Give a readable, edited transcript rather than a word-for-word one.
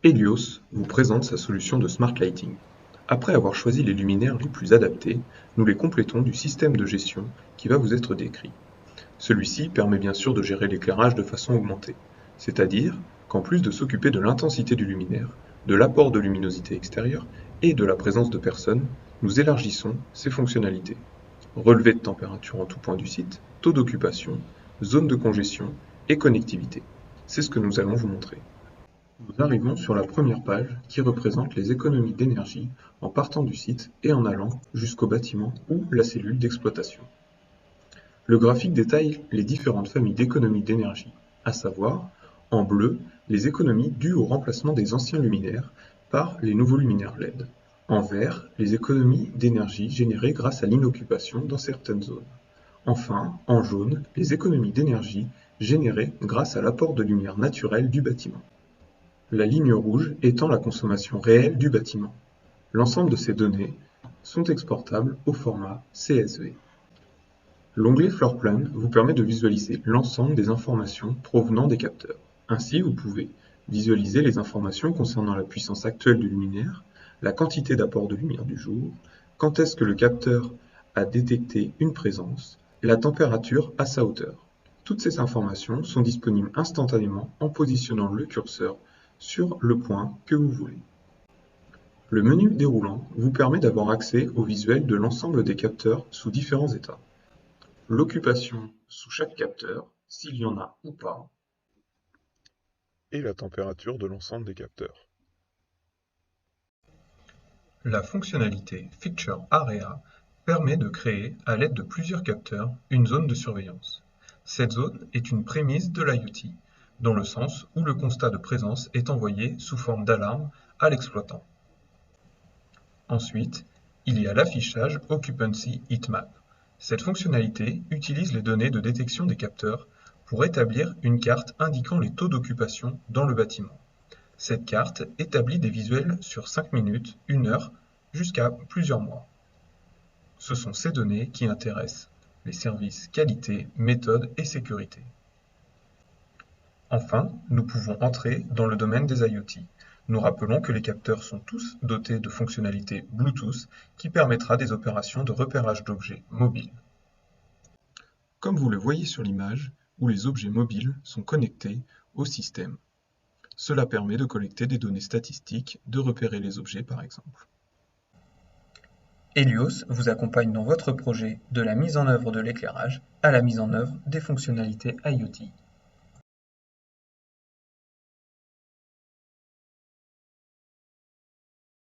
Helios vous présente sa solution de Smart Lighting. Après avoir choisi les luminaires les plus adaptés, nous les complétons du système de gestion qui va vous être décrit. Celui-ci permet bien sûr de gérer l'éclairage de façon augmentée, c'est-à-dire qu'en plus de s'occuper de l'intensité du luminaire, de l'apport de luminosité extérieure et de la présence de personnes, nous élargissons ses fonctionnalités. Relevé de température en tout point du site, taux d'occupation, zone de congestion et connectivité. C'est ce que nous allons vous montrer. Nous arrivons sur la première page qui représente les économies d'énergie en partant du site et en allant jusqu'au bâtiment ou la cellule d'exploitation. Le graphique détaille les différentes familles d'économies d'énergie, à savoir, en bleu, les économies dues au remplacement des anciens luminaires par les nouveaux luminaires LED. En vert, les économies d'énergie générées grâce à l'inoccupation dans certaines zones. Enfin, en jaune, les économies d'énergie générées grâce à l'apport de lumière naturelle du bâtiment. La ligne rouge étant la consommation réelle du bâtiment. L'ensemble de ces données sont exportables au format CSV. L'onglet Floor Plan vous permet de visualiser l'ensemble des informations provenant des capteurs. Ainsi, vous pouvez visualiser les informations concernant la puissance actuelle du luminaire, la quantité d'apport de lumière du jour, quand est-ce que le capteur a détecté une présence, la température à sa hauteur. Toutes ces informations sont disponibles instantanément en positionnant le curseur sur le point que vous voulez. Le menu déroulant vous permet d'avoir accès au visuel de l'ensemble des capteurs sous différents états. L'occupation sous chaque capteur, s'il y en a ou pas, et la température de l'ensemble des capteurs. La fonctionnalité Feature Area permet de créer, à l'aide de plusieurs capteurs, une zone de surveillance. Cette zone est une prémisse de l'IoT, dans le sens où le constat de présence est envoyé sous forme d'alarme à l'exploitant. Ensuite, il y a l'affichage Occupancy Heatmap. Cette fonctionnalité utilise les données de détection des capteurs pour établir une carte indiquant les taux d'occupation dans le bâtiment. Cette carte établit des visuels sur 5 minutes, 1 heure, jusqu'à plusieurs mois. Ce sont ces données qui intéressent les services qualité, méthode et sécurité. Enfin, nous pouvons entrer dans le domaine des IoT. Nous rappelons que les capteurs sont tous dotés de fonctionnalités Bluetooth qui permettra des opérations de repérage d'objets mobiles. Comme vous le voyez sur l'image, où les objets mobiles sont connectés au système. Cela permet de collecter des données statistiques, de repérer les objets par exemple. Helios vous accompagne dans votre projet de la mise en œuvre de l'éclairage à la mise en œuvre des fonctionnalités IoT.